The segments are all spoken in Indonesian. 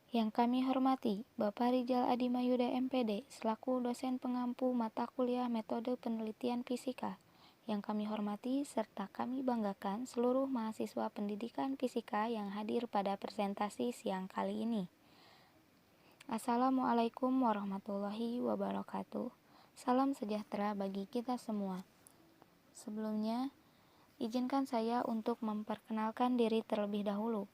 Yang kami hormati Bapak Rijal Adi Mayuda MPD selaku dosen pengampu mata kuliah metode penelitian fisika. Yang kami hormati serta kami banggakan seluruh mahasiswa pendidikan fisika yang hadir pada presentasi siang kali ini. Assalamualaikum warahmatullahi wabarakatuh. Salam sejahtera bagi kita semua. Sebelumnya, izinkan saya untuk memperkenalkan diri terlebih dahulu.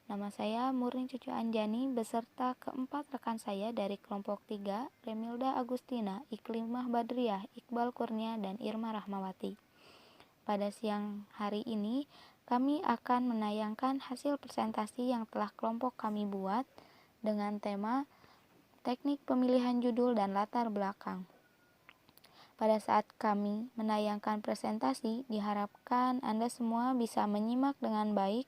Nama saya Murni Cucu Anjani beserta keempat rekan saya dari kelompok 3, Remilda Agustina, Iklimah Badriah, Iqbal Kurnia, dan Irma Rahmawati. Pada siang hari ini, kami akan menayangkan hasil presentasi yang telah kelompok kami buat dengan tema teknik pemilihan judul dan latar belakang. Pada saat kami menayangkan presentasi, diharapkan Anda semua bisa menyimak dengan baik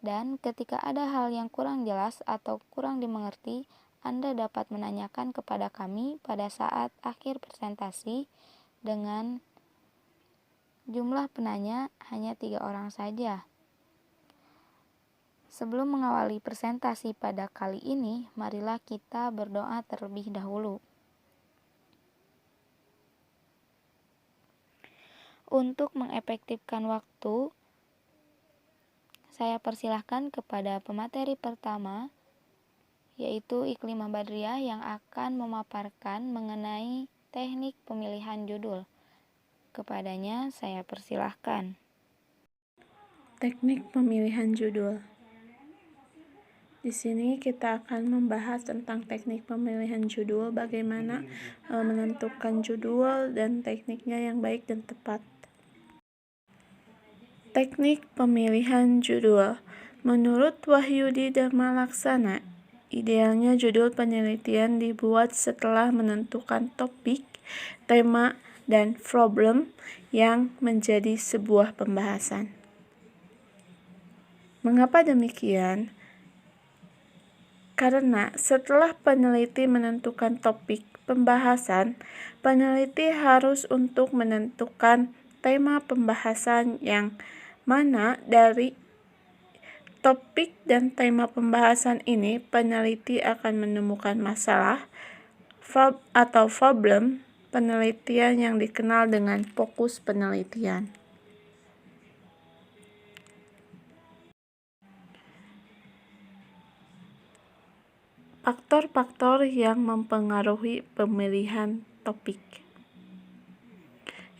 dan ketika ada hal yang kurang jelas atau kurang dimengerti, Anda dapat menanyakan kepada kami pada saat akhir presentasi dengan jumlah penanya hanya 3 orang saja. Sebelum mengawali presentasi pada kali ini, marilah kita berdoa terlebih dahulu. Untuk mengefektifkan waktu, saya persilahkan kepada pemateri pertama, yaitu Iklimah Badriah yang akan memaparkan mengenai teknik pemilihan judul. Kepadanya saya persilahkan. Teknik pemilihan judul. Di sini kita akan membahas tentang teknik pemilihan judul, bagaimana menentukan judul dan tekniknya yang baik dan tepat. Teknik pemilihan judul. Menurut Wahyudi Dharma Laksana, idealnya judul penelitian dibuat setelah menentukan topik, tema, dan problem yang menjadi sebuah pembahasan. Mengapa demikian? Karena setelah peneliti menentukan topik pembahasan, peneliti harus untuk menentukan tema pembahasan yang mana dari topik dan tema pembahasan ini peneliti akan menemukan masalah atau problem penelitian yang dikenal dengan fokus penelitian. Faktor-faktor yang mempengaruhi pemilihan topik.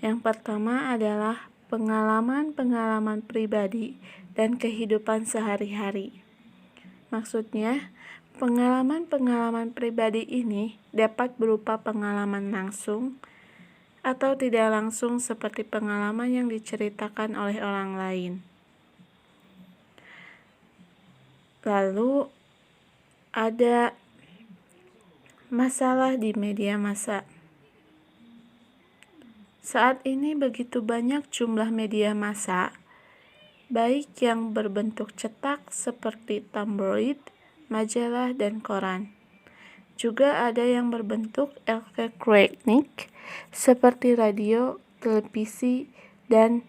Yang pertama adalah pengalaman-pengalaman pribadi dan kehidupan sehari-hari. Maksudnya, pengalaman-pengalaman pribadi ini dapat berupa pengalaman langsung atau tidak langsung seperti pengalaman yang diceritakan oleh orang lain. Lalu ada masalah di media massa. Saat ini begitu banyak jumlah media massa, baik yang berbentuk cetak seperti tabloid, majalah, dan koran. Juga ada yang berbentuk elektronik seperti radio, televisi, dan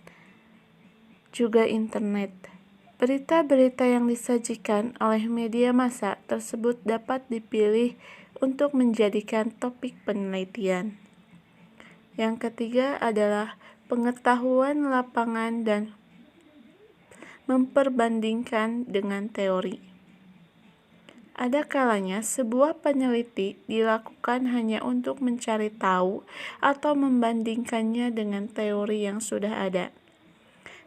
juga internet. Berita-berita yang disajikan oleh media massa tersebut dapat dipilih untuk menjadikan topik penelitian. Yang ketiga adalah pengetahuan lapangan dan memperbandingkan dengan teori. Ada kalanya sebuah peneliti dilakukan hanya untuk mencari tahu atau membandingkannya dengan teori yang sudah ada.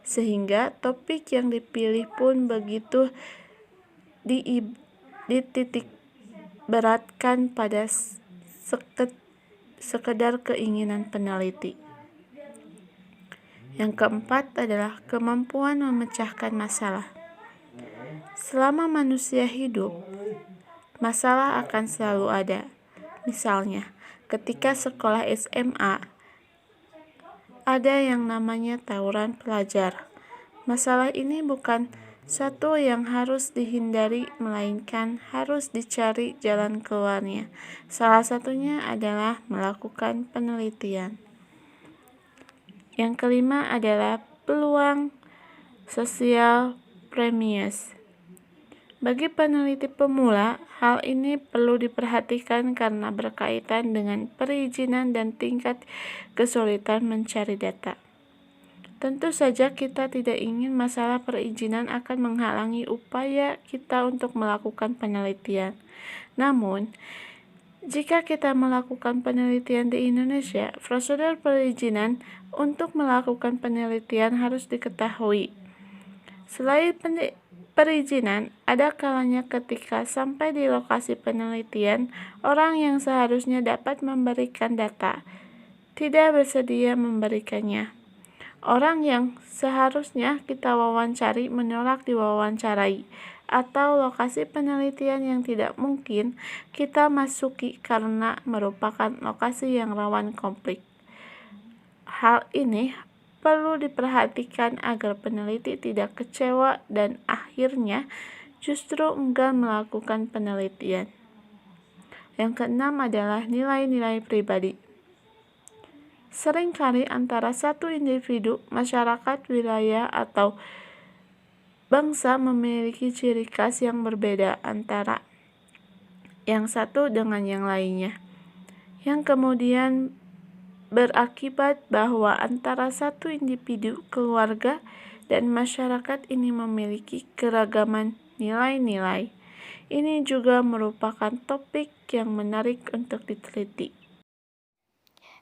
Sehingga topik yang dipilih pun begitu dititik beratkan pada sekedar keinginan peneliti. Yang keempat adalah kemampuan memecahkan masalah. Selama manusia hidup, masalah akan selalu ada. Misalnya, ketika sekolah SMA, ada yang namanya tawuran pelajar. Masalah ini bukan satu yang harus dihindari, melainkan harus dicari jalan keluarnya. Salah satunya adalah melakukan penelitian. Yang kelima adalah peluang sosial premies. Bagi peneliti pemula, hal ini perlu diperhatikan karena berkaitan dengan perizinan dan tingkat kesulitan mencari data. Tentu saja kita tidak ingin masalah perizinan akan menghalangi upaya kita untuk melakukan penelitian. Namun, jika kita melakukan penelitian di Indonesia, prosedur perizinan untuk melakukan penelitian harus diketahui. Selain perizinan, ada kalanya ketika sampai di lokasi penelitian, orang yang seharusnya dapat memberikan data tidak bersedia memberikannya. Orang yang seharusnya kita wawancari menolak diwawancarai, atau lokasi penelitian yang tidak mungkin kita masuki karena merupakan lokasi yang rawan konflik. Hal ini perlu diperhatikan agar peneliti tidak kecewa dan akhirnya justru enggan melakukan penelitian. Yang keenam adalah nilai-nilai pribadi. Seringkali antara satu individu, masyarakat, wilayah, atau bangsa memiliki ciri khas yang berbeda antara yang satu dengan yang lainnya, yang kemudian berakibat bahwa antara satu individu, keluarga, dan masyarakat ini memiliki keragaman nilai-nilai. Ini juga merupakan topik yang menarik untuk diteliti.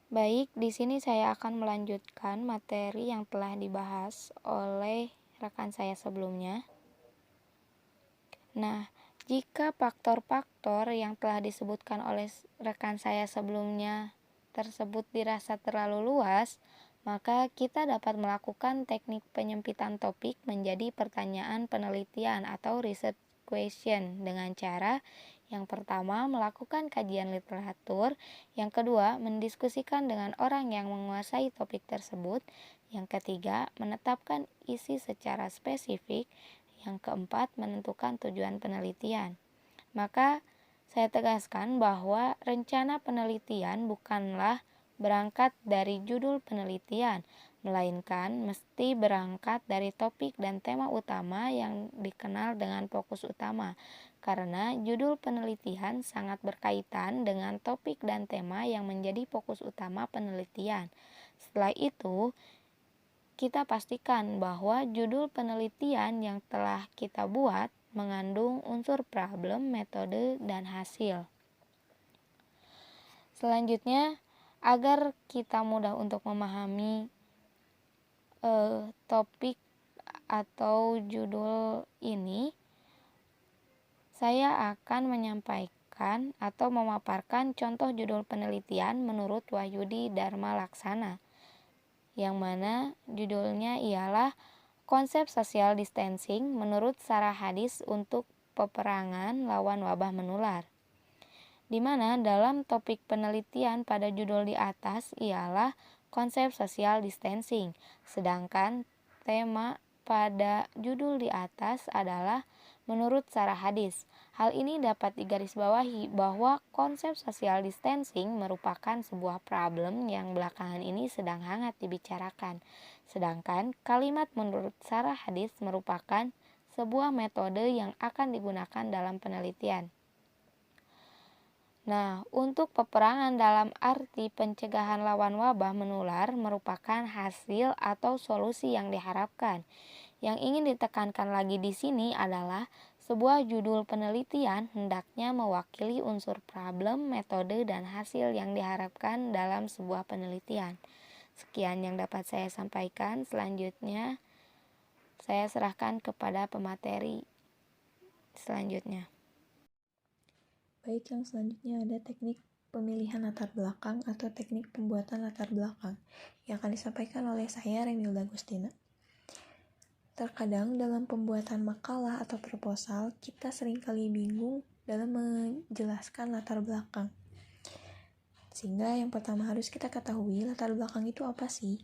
Baik, di sini saya akan melanjutkan materi yang telah dibahas oleh rekan saya sebelumnya. Nah, jika faktor-faktor yang telah disebutkan oleh rekan saya sebelumnya tersebut dirasa terlalu luas, maka kita dapat melakukan teknik penyempitan topik menjadi pertanyaan penelitian atau research question dengan cara yang pertama, melakukan kajian literatur. Yang kedua, mendiskusikan dengan orang yang menguasai topik tersebut. Yang ketiga, menetapkan isi secara spesifik. Yang keempat, menentukan tujuan penelitian. Maka, saya tegaskan bahwa rencana penelitian bukanlah berangkat dari judul penelitian, melainkan mesti berangkat dari topik dan tema utama yang dikenal dengan fokus utama. Karena judul penelitian sangat berkaitan dengan topik dan tema yang menjadi fokus utama penelitian. Setelah itu, kita pastikan bahwa judul penelitian yang telah kita buat mengandung unsur problem, metode, dan hasil. Selanjutnya, agar kita mudah untuk memahami topik atau judul ini, saya akan menyampaikan atau memaparkan contoh judul penelitian menurut Wahyudi Dharma Laksana, yang mana judulnya ialah Konsep Social Distancing menurut Sarah Hadis untuk Peperangan Lawan Wabah Menular, di mana dalam topik penelitian pada judul di atas ialah konsep social distancing, sedangkan tema pada judul di atas adalah menurut Sarah Hadis. Hal ini dapat digarisbawahi bahwa konsep social distancing merupakan sebuah problem yang belakangan ini sedang hangat dibicarakan. Sedangkan kalimat menurut Sarah Hadis merupakan sebuah metode yang akan digunakan dalam penelitian. Nah, untuk peperangan dalam arti pencegahan lawan wabah menular merupakan hasil atau solusi yang diharapkan. Yang ingin ditekankan lagi di sini adalah sebuah judul penelitian hendaknya mewakili unsur problem, metode, dan hasil yang diharapkan dalam sebuah penelitian. Sekian yang dapat saya sampaikan. Selanjutnya, saya serahkan kepada pemateri selanjutnya. Baik, yang selanjutnya ada teknik pemilihan latar belakang atau teknik pembuatan latar belakang yang akan disampaikan oleh saya, Remilda Agustina. Terkadang dalam pembuatan makalah atau proposal, kita seringkali bingung dalam menjelaskan latar belakang. Sehingga yang pertama harus kita ketahui latar belakang itu apa sih?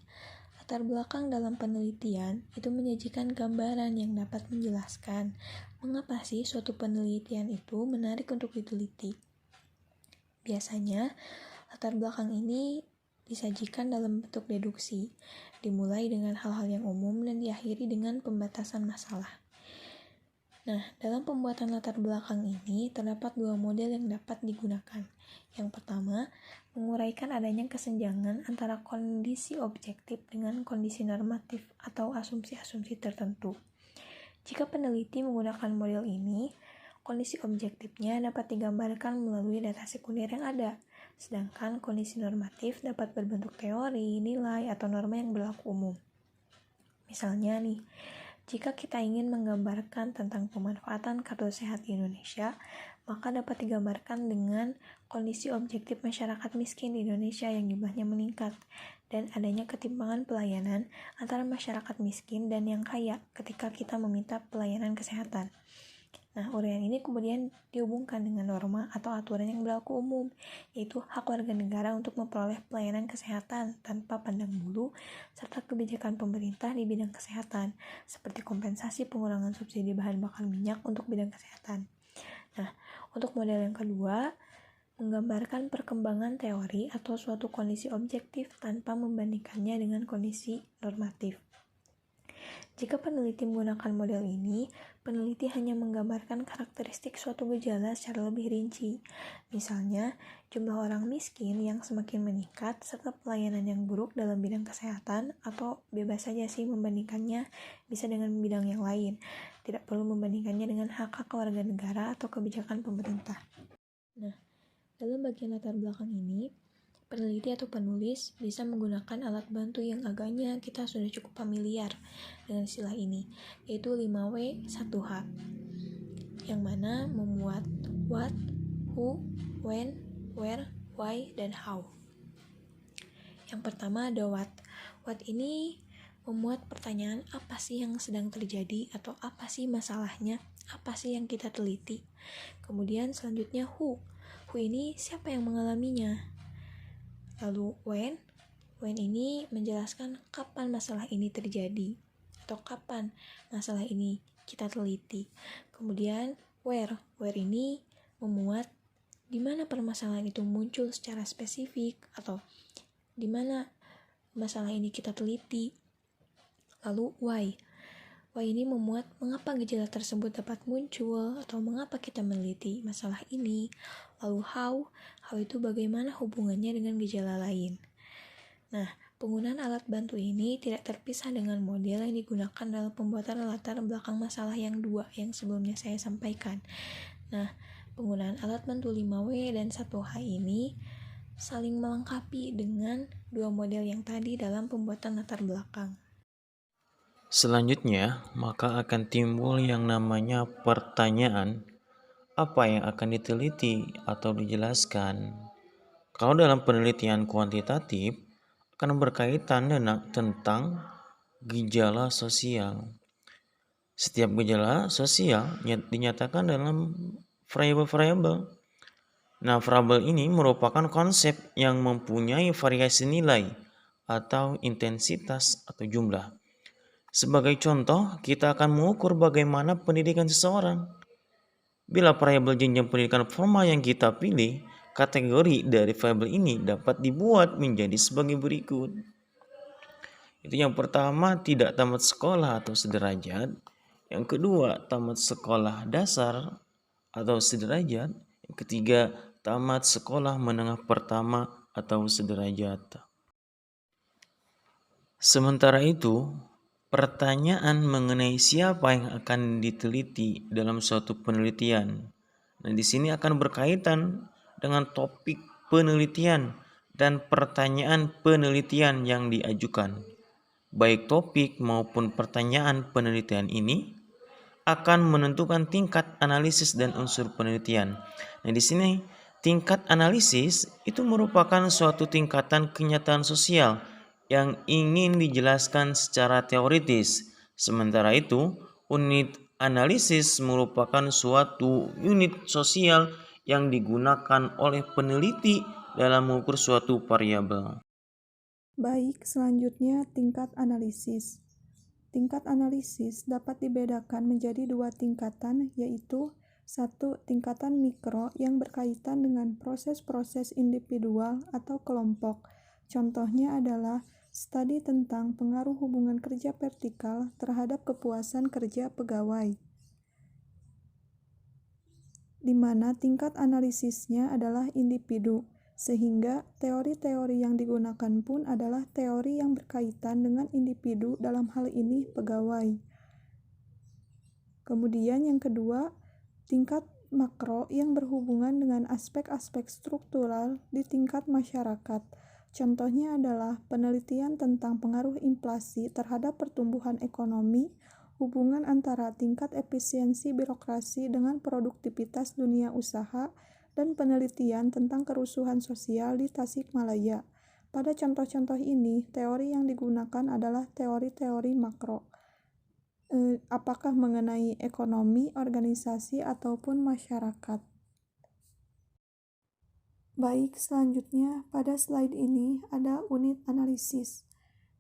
Latar belakang dalam penelitian itu menyajikan gambaran yang dapat menjelaskan mengapa sih suatu penelitian itu menarik untuk diteliti. Biasanya, latar belakang ini disajikan dalam bentuk deduksi, dimulai dengan hal-hal yang umum dan diakhiri dengan pembatasan masalah. Nah, dalam pembuatan latar belakang ini terdapat dua model yang dapat digunakan. Yang pertama, menguraikan adanya kesenjangan antara kondisi objektif dengan kondisi normatif atau asumsi-asumsi tertentu. Jika peneliti menggunakan model ini, kondisi objektifnya dapat digambarkan melalui data sekunder yang ada, sedangkan kondisi normatif dapat berbentuk teori, nilai, atau norma yang berlaku umum. Misalnya nih, jika kita ingin menggambarkan tentang pemanfaatan kartu sehat di Indonesia, maka dapat digambarkan dengan kondisi objektif masyarakat miskin di Indonesia yang jumlahnya meningkat, dan adanya ketimpangan pelayanan antara masyarakat miskin dan yang kaya ketika kita meminta pelayanan kesehatan. Nah, uraian ini kemudian dihubungkan dengan norma atau aturan yang berlaku umum, yaitu hak warga negara untuk memperoleh pelayanan kesehatan tanpa pandang bulu, serta kebijakan pemerintah di bidang kesehatan, seperti kompensasi pengurangan subsidi bahan bakar minyak untuk bidang kesehatan. Nah, untuk model yang kedua, menggambarkan perkembangan teori atau suatu kondisi objektif tanpa membandingkannya dengan kondisi normatif. Jika peneliti menggunakan model ini, peneliti hanya menggambarkan karakteristik suatu gejala secara lebih rinci. Misalnya, jumlah orang miskin yang semakin meningkat serta pelayanan yang buruk dalam bidang kesehatan, atau bebas saja sih membandingkannya bisa dengan bidang yang lain. Tidak perlu membandingkannya dengan hak-hak warga negara atau kebijakan pemerintah. Nah, dalam bagian latar belakang ini, peneliti atau penulis bisa menggunakan alat bantu yang agaknya kita sudah cukup familiar dengan istilah ini, yaitu 5W 1H, yang mana memuat what, who, when, where, why, dan how. Yang pertama ada what. What ini memuat pertanyaan apa sih yang sedang terjadi atau apa sih masalahnya, apa sih yang kita teliti. Kemudian selanjutnya who. Who ini siapa yang mengalaminya. Lalu when ini menjelaskan kapan masalah ini terjadi atau kapan masalah ini kita teliti. Kemudian where ini memuat di mana permasalahan itu muncul secara spesifik atau di mana masalah ini kita teliti. Lalu why ini memuat mengapa gejala tersebut dapat muncul atau mengapa kita meneliti masalah ini. Lalu how itu bagaimana hubungannya dengan gejala lain. Nah, penggunaan alat bantu ini tidak terpisah dengan model yang digunakan dalam pembuatan latar belakang masalah yang dua yang sebelumnya saya sampaikan. Nah, penggunaan alat bantu 5W dan 1H ini saling melengkapi dengan dua model yang tadi dalam pembuatan latar belakang. Selanjutnya, maka akan timbul yang namanya pertanyaan, apa yang akan diteliti atau dijelaskan. Kalau dalam penelitian kuantitatif, akan berkaitan tentang gejala sosial. Setiap gejala sosial dinyatakan dalam variabel-variabel. Nah, variabel ini merupakan konsep yang mempunyai variasi nilai atau intensitas atau jumlah. Sebagai contoh, kita akan mengukur bagaimana pendidikan seseorang. Bila variabel jenjang pendidikan formal yang kita pilih, kategori dari variabel ini dapat dibuat menjadi sebagai berikut. Itu yang pertama, tidak tamat sekolah atau sederajat. Yang kedua, tamat sekolah dasar atau sederajat. Yang ketiga, tamat sekolah menengah pertama atau sederajat. Sementara itu, pertanyaan mengenai siapa yang akan diteliti dalam suatu penelitian. Nah, di sini akan berkaitan dengan topik penelitian dan pertanyaan penelitian yang diajukan. Baik topik maupun pertanyaan penelitian ini akan menentukan tingkat analisis dan unsur penelitian. Nah, di sini tingkat analisis itu merupakan suatu tingkatan kenyataan sosial yang ingin dijelaskan secara teoritis. Sementara itu, unit analisis merupakan suatu unit sosial yang digunakan oleh peneliti dalam mengukur suatu variabel. Baik, selanjutnya tingkat analisis. Tingkat analisis dapat dibedakan menjadi dua tingkatan, yaitu satu, tingkatan mikro yang berkaitan dengan proses-proses individual atau kelompok. Contohnya adalah studi tentang pengaruh hubungan kerja vertikal terhadap kepuasan kerja pegawai. di mana tingkat analisisnya adalah individu, sehingga teori-teori yang digunakan pun adalah teori yang berkaitan dengan individu, dalam hal ini pegawai. Kemudian yang kedua, tingkat makro yang berhubungan dengan aspek-aspek struktural di tingkat masyarakat. Contohnya adalah penelitian tentang pengaruh inflasi terhadap pertumbuhan ekonomi, hubungan antara tingkat efisiensi birokrasi dengan produktivitas dunia usaha, dan penelitian tentang kerusuhan sosial di Tasikmalaya. Pada contoh-contoh ini, teori yang digunakan adalah teori-teori makro. Apakah mengenai ekonomi, organisasi, ataupun masyarakat. Baik, selanjutnya pada slide ini ada unit analisis,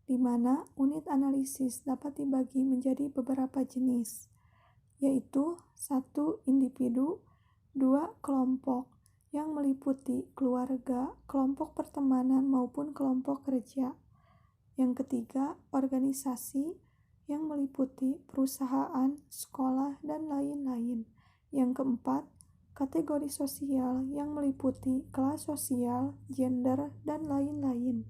di mana unit analisis dapat dibagi menjadi beberapa jenis, yaitu 1. Individu, 2. Kelompok, yang meliputi keluarga, kelompok pertemanan, maupun kelompok kerja. Yang ketiga, organisasi, yang meliputi perusahaan, sekolah, dan lain-lain. Yang keempat, kategori sosial yang meliputi kelas sosial, gender, dan lain-lain.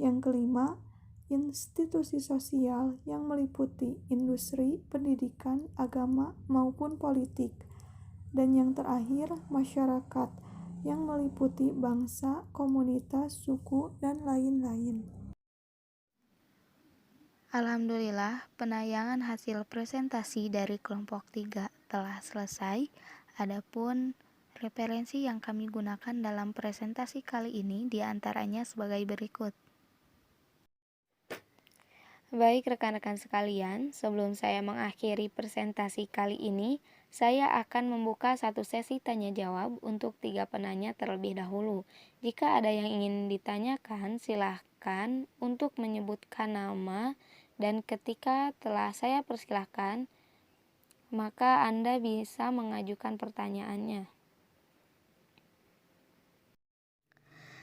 Yang kelima, institusi sosial yang meliputi industri, pendidikan, agama, maupun politik. Dan yang terakhir, masyarakat yang meliputi bangsa, komunitas, suku, dan lain-lain. Alhamdulillah, penayangan hasil presentasi dari kelompok 3 telah selesai. Adapun referensi yang kami gunakan dalam presentasi kali ini diantaranya sebagai berikut. Baik rekan-rekan sekalian, sebelum saya mengakhiri presentasi kali ini, saya akan membuka satu sesi tanya jawab untuk 3 penanya terlebih dahulu. Jika ada yang ingin ditanyakan, silahkan untuk menyebutkan nama, dan ketika telah saya persilahkan, maka Anda bisa mengajukan pertanyaannya.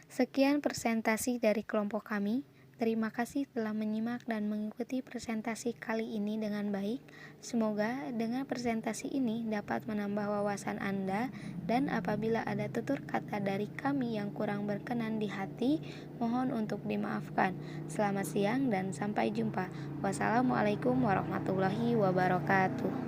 Sekian presentasi dari kelompok kami. Terima kasih telah menyimak dan mengikuti presentasi kali ini dengan baik. Semoga dengan presentasi ini dapat menambah wawasan Anda, dan apabila ada tutur kata dari kami yang kurang berkenan di hati, mohon untuk dimaafkan. Selamat siang dan sampai jumpa. Wassalamualaikum warahmatullahi wabarakatuh.